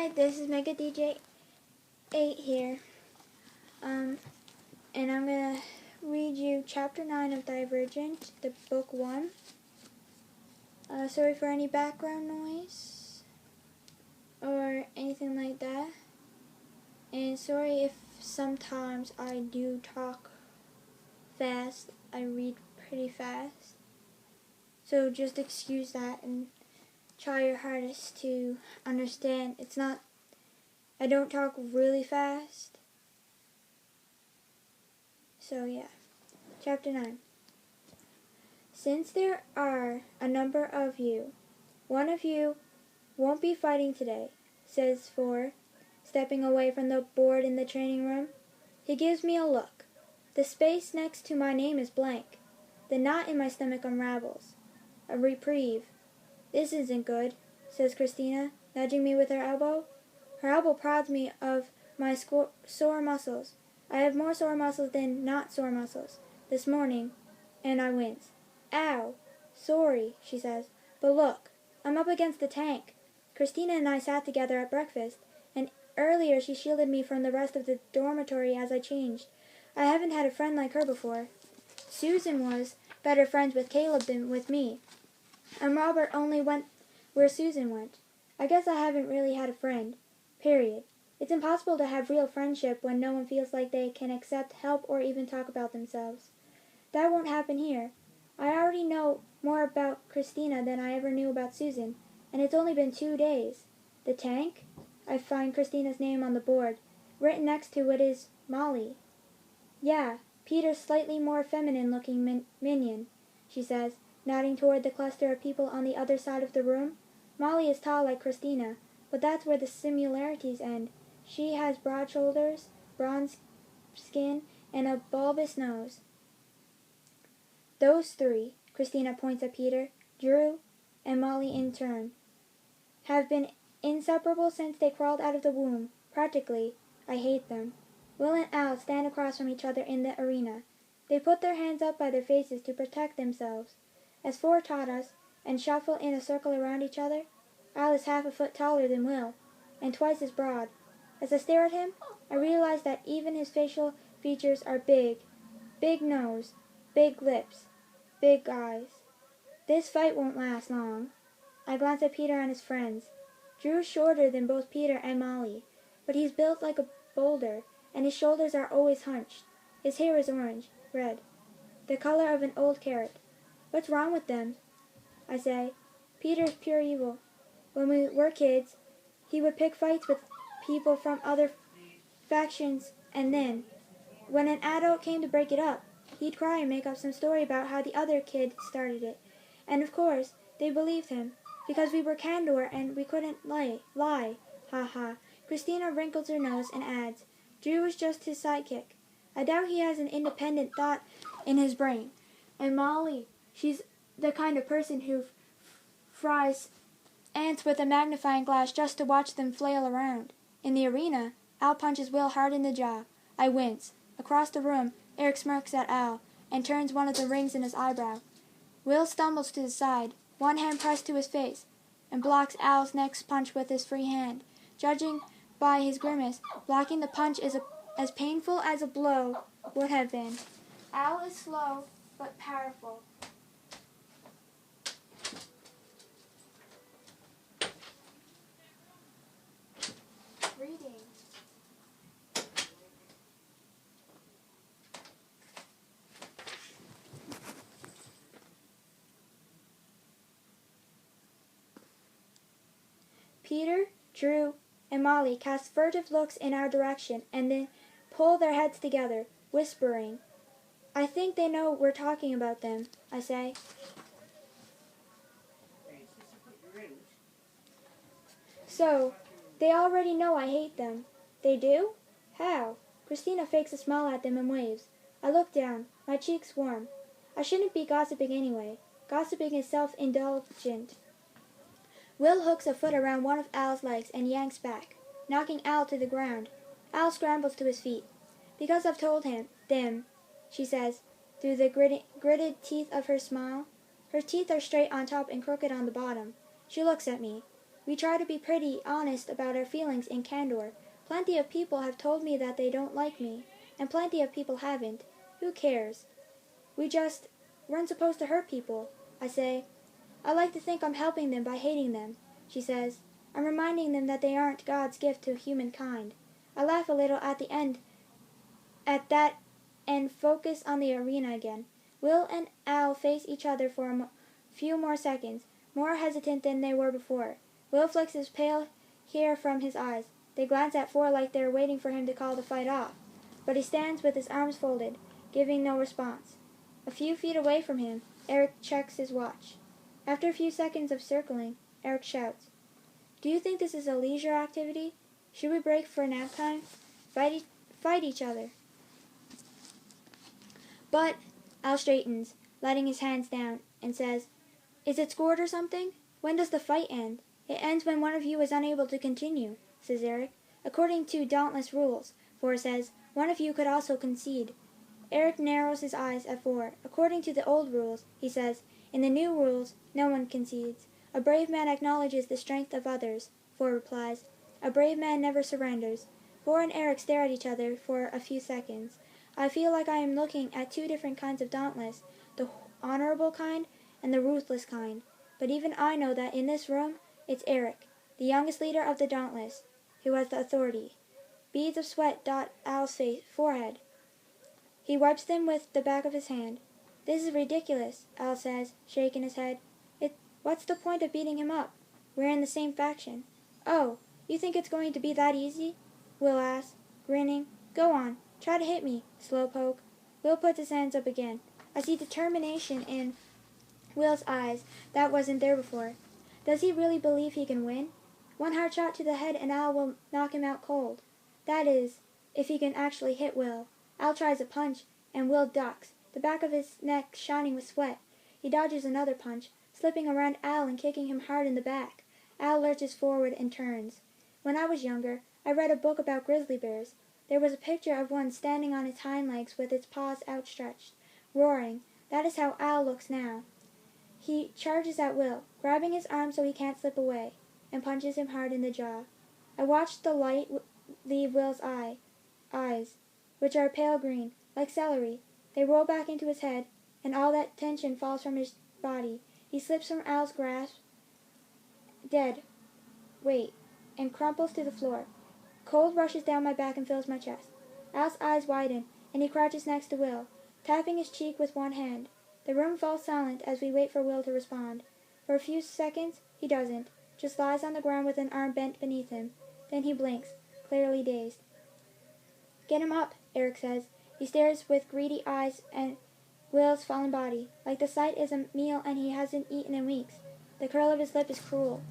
Hi, this is Mega DJ 8 here, and I'm going to read you Chapter 9 of Divergent, the Book 1. Sorry for any background noise or anything like that, and sorry if sometimes I do talk fast. I read pretty fast, so just excuse that and try your hardest to understand. I don't talk really fast. So yeah. Chapter 9. Since there are a number of you, one of you won't be fighting today, says 4, stepping away from the board in the training room. He gives me a look. The space next to my name is blank. The knot in my stomach unravels. A reprieve. This isn't good, says Christina, nudging me with her elbow. Her elbow prods me of my sore muscles. I have more sore muscles than not sore muscles this morning, and I wince. Ow! Sorry, she says, but look, I'm up against the tank. Christina and I sat together at breakfast, and earlier she shielded me from the rest of the dormitory as I changed. I haven't had a friend like her before. Susan was better friends with Caleb than with me, and Robert only went where Susan went. I guess I haven't really had a friend. Period. It's impossible to have real friendship when no one feels like they can accept help or even talk about themselves. That won't happen here. I already know more about Christina than I ever knew about Susan, and it's only been 2 days. The tank? I find Christina's name on the board. Written next to it is Molly. Yeah, Peter's slightly more feminine-looking minion, she says, nodding toward the cluster of people on the other side of the room. Molly is tall like Christina, but that's where the similarities end. She has broad shoulders, bronze skin, and a bulbous nose. Those 3, Christina points at Peter, Drew, and Molly in turn, have been inseparable since they crawled out of the womb. Practically, I hate them. Will and Al stand across from each other in the arena. They put their hands up by their faces to protect themselves, as 4 taught us, and shuffle in a circle around each other. Al is half a foot taller than Will, and twice as broad. As I stare at him, I realize that even his facial features are big. Big nose, big lips, big eyes. This fight won't last long. I glance at Peter and his friends. Drew's shorter than both Peter and Molly, but he's built like a boulder, and his shoulders are always hunched. His hair is orange, red, the color of an old carrot. What's wrong with them? I say. Peter's pure evil. When we were kids, he would pick fights with people from other factions, and then, when an adult came to break it up, he'd cry and make up some story about how the other kid started it. And of course, they believed him, because we were candor and we couldn't lie. Ha ha. Christina wrinkles her nose and adds, Drew is just his sidekick. I doubt he has an independent thought in his brain. And Molly, she's the kind of person who fries ants with a magnifying glass just to watch them flail around. In the arena, Al punches Will hard in the jaw. I wince. Across the room, Eric smirks at Al and turns one of the rings in his eyebrow. Will stumbles to the side, one hand pressed to his face, and blocks Al's next punch with his free hand. Judging by his grimace, blocking the punch is as painful as a blow would have been. Al is slow but powerful. Reading. Peter, Drew, and Molly cast furtive looks in our direction and then pull their heads together, whispering. I think they know we're talking about them, I say. So, they already know I hate them. They do? How? Christina fakes a smile at them and waves. I look down, my cheeks warm. I shouldn't be gossiping anyway. Gossiping is self-indulgent. Will hooks a foot around one of Al's legs and yanks back, knocking Al to the ground. Al scrambles to his feet. Because I've told them, she says, through the gritted teeth of her smile. Her teeth are straight on top and crooked on the bottom. She looks at me. We try to be pretty honest about our feelings in candor. Plenty of people have told me that they don't like me, and plenty of people haven't. Who cares? Weren't supposed to hurt people. I say, I like to think I'm helping them by hating them. She says, I'm reminding them that they aren't God's gift to humankind. I laugh a little at that and focus on the arena again. Will and Al face each other for a few more seconds, more hesitant than they were before. Will flicks his pale hair from his eyes. They glance at Four like they're waiting for him to call the fight off. But he stands with his arms folded, giving no response. A few feet away from him, Eric checks his watch. After a few seconds of circling, Eric shouts, Do you think this is a leisure activity? Should we break for nap time? Fight each other. But Al straightens, letting his hands down, and says, Is it scored or something? When does the fight end? It ends when one of you is unable to continue, says Eric. According to Dauntless rules, Four says, one of you could also concede. Eric narrows his eyes at Four. According to the old rules, he says, in the new rules, no one concedes. A brave man acknowledges the strength of others, Four replies. A brave man never surrenders. Four and Eric stare at each other for a few seconds. I feel like I am looking at two different kinds of Dauntless, the honorable kind and the ruthless kind. But even I know that in this room, it's Eric, the youngest leader of the Dauntless, who has the authority. Beads of sweat dot Al's forehead. He wipes them with the back of his hand. This is ridiculous, Al says, shaking his head. What's the point of beating him up? We're in the same faction. Oh, you think it's going to be that easy? Will asks, grinning. Go on, try to hit me, slowpoke. Will puts his hands up again. I see determination in Will's eyes that wasn't there before. Does he really believe he can win? One hard shot to the head and Al will knock him out cold. That is, if he can actually hit Will. Al tries a punch, and Will ducks, the back of his neck shining with sweat. He dodges another punch, slipping around Al and kicking him hard in the back. Al lurches forward and turns. When I was younger, I read a book about grizzly bears. There was a picture of one standing on its hind legs with its paws outstretched, roaring. That is how Al looks now. He charges at Will, grabbing his arm so he can't slip away, and punches him hard in the jaw. I watched the light leave Will's eyes, which are pale green, like celery. They roll back into his head, and all that tension falls from his body. He slips from Al's grasp, dead weight, and crumples to the floor. Cold rushes down my back and fills my chest. Al's eyes widen, and he crouches next to Will, tapping his cheek with one hand. The room falls silent as we wait for Will to respond. For a few seconds, he doesn't, just lies on the ground with an arm bent beneath him. Then he blinks, clearly dazed. Get him up, Eric says. He stares with greedy eyes at Will's fallen body, like the sight is a meal and he hasn't eaten in weeks. The curl of his lip is cruel.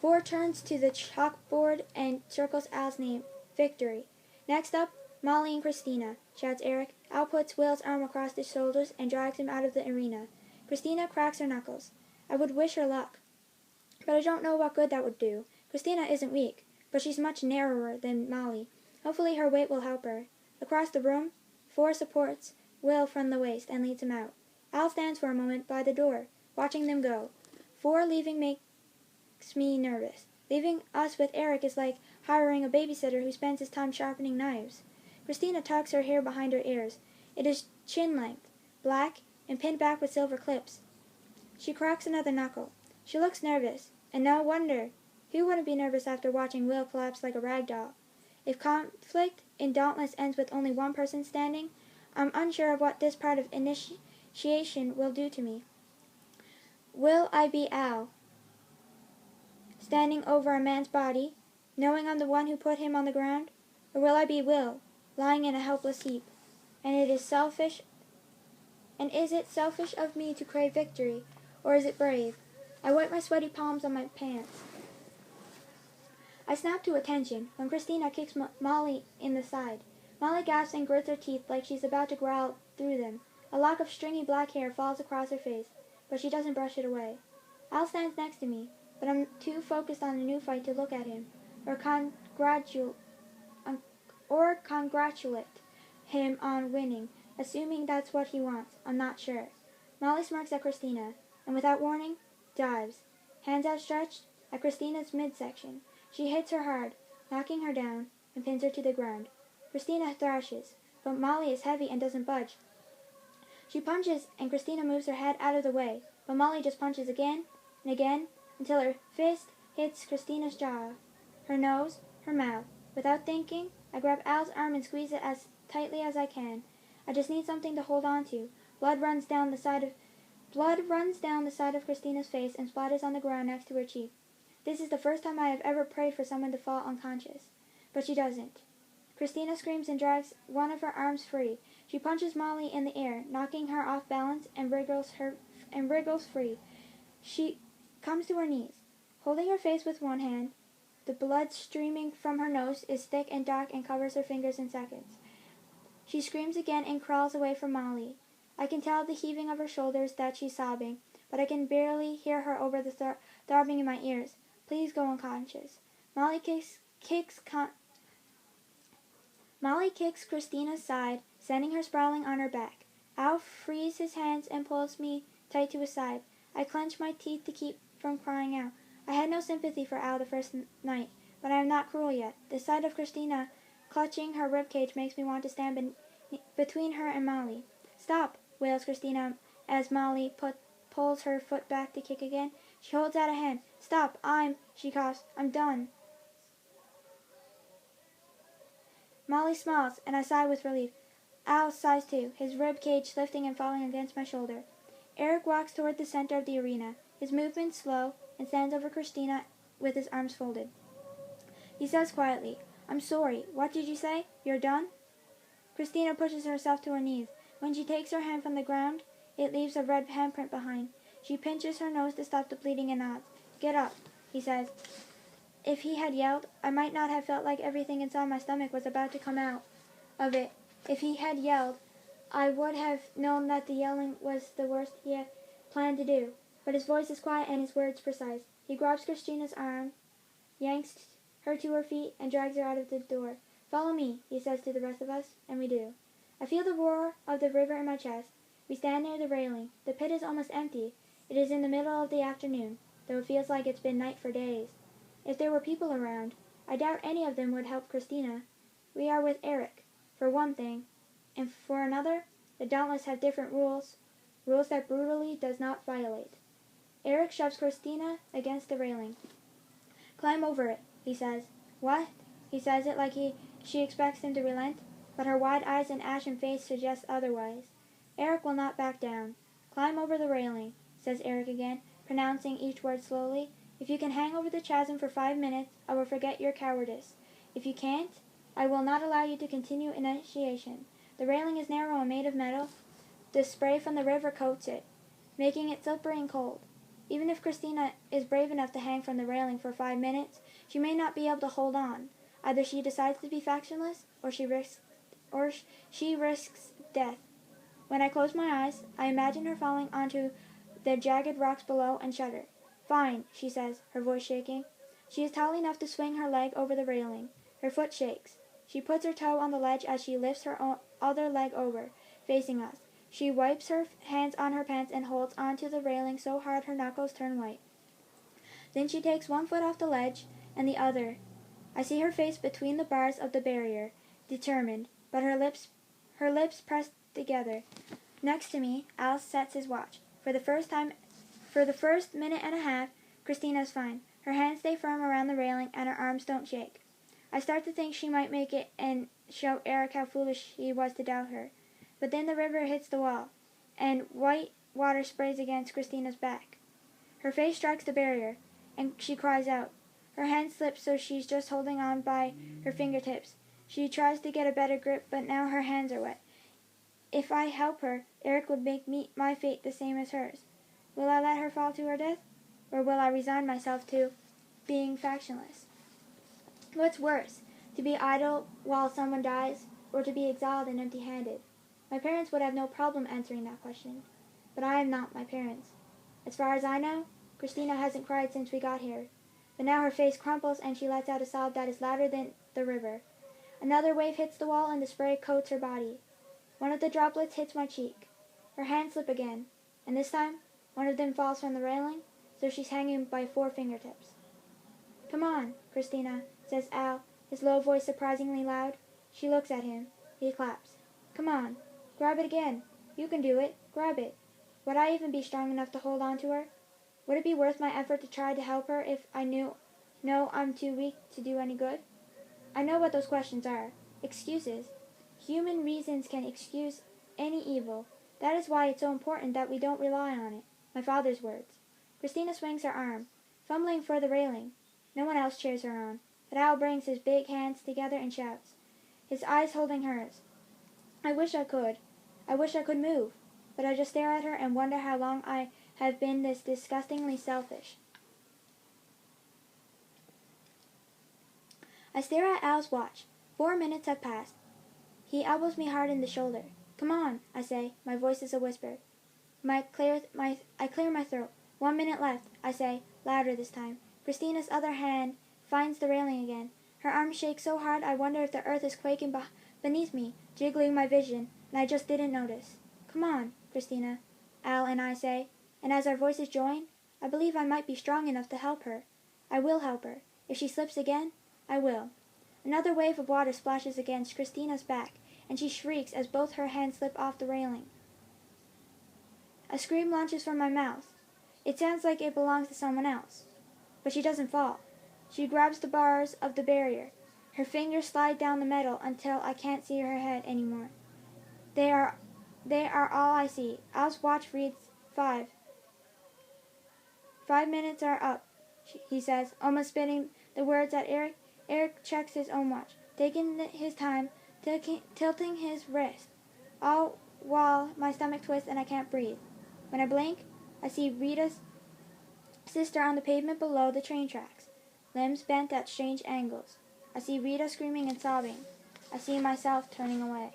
Four turns to the chalkboard and circles Al's name. Victory. Next up, Molly and Christina, shouts Eric. Al puts Will's arm across his shoulders and drags him out of the arena. Christina cracks her knuckles. I would wish her luck, but I don't know what good that would do. Christina isn't weak, but she's much narrower than Molly. Hopefully her weight will help her. Across the room, Four supports Will from the waist and leads him out. Al stands for a moment by the door, watching them go. Four leaving makes me nervous. Leaving us with Eric is like hiring a babysitter who spends his time sharpening knives. Christina tucks her hair behind her ears. It is chin length, black, and pinned back with silver clips. She cracks another knuckle. She looks nervous, and no wonder. Who wouldn't be nervous after watching Will collapse like a rag doll? If conflict in Dauntless ends with only one person standing, I'm unsure of what this part of initiation will do to me. Will I be Al, standing over a man's body, knowing I'm the one who put him on the ground? Or will I be Will, lying in a helpless heap? And is it selfish of me to crave victory, or is it brave? I wipe my sweaty palms on my pants. I snap to attention when Christina kicks Molly in the side. Molly gasps and grits her teeth like she's about to growl through them. A lock of stringy black hair falls across her face, but she doesn't brush it away. Al stands next to me, but I'm too focused on the new fight to look at him, or congratulate him on winning, assuming that's what he wants. I'm not sure. Molly smirks at Christina, and without warning, dives, hands outstretched at Christina's midsection. She hits her hard, knocking her down, and pins her to the ground. Christina thrashes, but Molly is heavy and doesn't budge. She punches, and Christina moves her head out of the way, but Molly just punches again and again until her fist hits Christina's jaw, her nose, her mouth. Without thinking, I grab Al's arm and squeeze it as tightly as I can. I just need something to hold on to. Blood runs down the side of Christina's face and splatters on the ground next to her cheek. This is the first time I have ever prayed for someone to fall unconscious. But she doesn't. Christina screams and drags one of her arms free. She punches Molly in the air, knocking her off balance and wriggles free. She comes to her knees, holding her face with one hand. The blood streaming from her nose is thick and dark and covers her fingers in seconds. She screams again and crawls away from Molly. I can tell the heaving of her shoulders that she's sobbing, but I can barely hear her over the throbbing in my ears. Please go unconscious. Molly kicks Christina's side, sending her sprawling on her back. Al frees his hands and pulls me tight to his side. I clench my teeth to keep from crying out. I had no sympathy for Al the first night, but I am not cruel yet. The sight of Christina clutching her ribcage makes me want to stand between her and Molly. Stop, wails Christina as Molly pulls her foot back to kick again. She holds out a hand. Stop, she coughs. I'm done. Molly smiles, and I sigh with relief. Al sighs too, his rib cage lifting and falling against my shoulder. Eric walks toward the center of the arena, his movements slow, and stands over Christina with his arms folded. He says quietly, I'm sorry. What did you say? You're done? Christina pushes herself to her knees. When she takes her hand from the ground, it leaves a red handprint behind. She pinches her nose to stop the bleeding and nods. Get up, he says. If he had yelled, I might not have felt like everything inside my stomach was about to come out of it. If he had yelled, I would have known that the yelling was the worst he had planned to do. But his voice is quiet and his words precise. He grabs Christina's arm, yanks her to her feet, and drags her out of the door. Follow me, he says to the rest of us, and we do. I feel the roar of the river in my chest. We stand near the railing. The pit is almost empty. It is in the middle of the afternoon, though it feels like it's been night for days. If there were people around, I doubt any of them would help Christina. We are with Eric, for one thing, and for another, the Dauntless have different rules that brutally does not violate. Eric shoves Christina against the railing. Climb over it, he says. What? He says it like she expects him to relent, but her wide eyes and ashen face suggest otherwise. Eric will not back down. Climb over the railing, says Eric again, pronouncing each word slowly. If you can hang over the chasm for 5 minutes, I will forget your cowardice. If you can't, I will not allow you to continue initiation. The railing is narrow and made of metal. The spray from the river coats it, making it slippery and cold. Even if Christina is brave enough to hang from the railing for 5 minutes, she may not be able to hold on. Either she decides to be factionless, or she risks death. When I close my eyes, I imagine her falling onto the jagged rocks below and shudder. Fine, she says, her voice shaking. She is tall enough to swing her leg over the railing. Her foot shakes. She puts her toe on the ledge as she lifts her other leg over, facing us. She wipes her hands on her pants and holds onto the railing so hard her knuckles turn white. Then she takes one foot off the ledge and the other. I see her face between the bars of the barrier, determined, but her lips pressed together. Next to me, Al sets his watch. For the first minute and a half, Christina is fine. Her hands stay firm around the railing and her arms don't shake. I start to think she might make it and show Eric how foolish he was to doubt her. But then the river hits the wall, and white water sprays against Christina's back. Her face strikes the barrier, and she cries out. Her hand slips so she's just holding on by her fingertips. She tries to get a better grip, but now her hands are wet. If I help her, Eric would make my fate the same as hers. Will I let her fall to her death? Or will I resign myself to being factionless? What's worse, to be idle while someone dies, or to be exiled and empty-handed? My parents would have no problem answering that question. But I am not my parents. As far as I know, Christina hasn't cried since we got here. But now her face crumples and she lets out a sob that is louder than the river. Another wave hits the wall and the spray coats her body. One of the droplets hits my cheek. Her hands slip again, and this time one of them falls from the railing so she's hanging by 4 fingertips. "Come on, Christina," says Al, his low voice surprisingly loud. She looks at him. He claps. "Come on. Grab it again. You can do it. Grab it." Would I even be strong enough to hold on to her? Would it be worth my effort to try to help her if I know I'm too weak to do any good? I know what those questions are. Excuses. Human reasons can excuse any evil. That is why it's so important that we don't rely on it. My father's words. Christina swings her arm, fumbling for the railing. No one else cheers her on, but Al brings his big hands together and shouts, his eyes holding hers. I wish I could. I wish I could move. But I just stare at her and wonder how long I have been this disgustingly selfish. I stare at Al's watch. 4 minutes have passed. He elbows me hard in the shoulder. "Come on," I say. My voice is a whisper. I clear my throat. 1 minute left, I say, louder this time. Christina's other hand finds the railing again. Her arm shakes so hard I wonder if the earth is quaking beneath me, jiggling my vision, and I just didn't notice. "Come on, Christina," Al and I say, and as our voices join, I believe I might be strong enough to help her. I will help her. If she slips again, I will. Another wave of water splashes against Christina's back, and she shrieks as both her hands slip off the railing. A scream launches from my mouth. It sounds like it belongs to someone else. But she doesn't fall. She grabs the bars of the barrier. Her fingers slide down the metal until I can't see her head anymore. They are all I see. Al's watch reads 5. 5 minutes are up, he says, almost spitting the words at Eric. Eric checks his own watch, taking his time, tilting his wrist, all while my stomach twists and I can't breathe. When I blink, I see Rita's sister on the pavement below the train tracks, limbs bent at strange angles. I see Rita screaming and sobbing. I see myself turning away.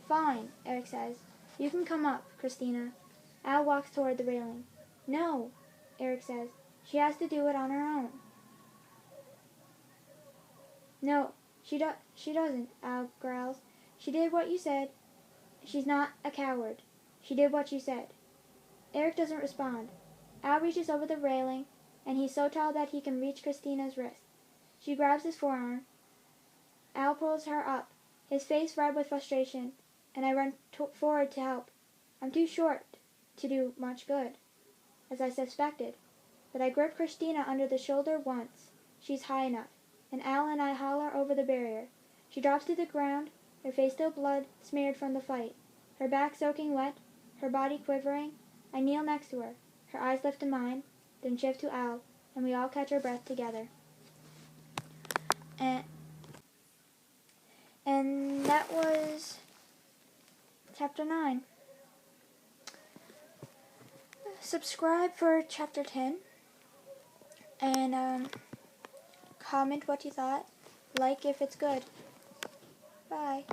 "Fine," Eric says. "You can come up, Christina." Al walks toward the railing. "No," Eric says. "She has to do it on her own." "No, she doesn't," Al growls. "She did what you said. She's not a coward. She did what you said." Eric doesn't respond. Al reaches over the railing, and he's so tall that he can reach Christina's wrist. She grabs his forearm. Al pulls her up, his face red with frustration, and I run forward to help. I'm too short to do much good, as I suspected, but I grip Christina under the shoulder once. She's high enough, and Al and I haul her over the barrier. She drops to the ground, her face still blood-smeared from the fight, her back soaking wet, her body quivering. I kneel next to her. Her eyes lift to mine, then shift to Al, and we all catch our breath together. And that was Chapter 9. Subscribe for Chapter 10, and comment what you thought. Like if it's good. Bye.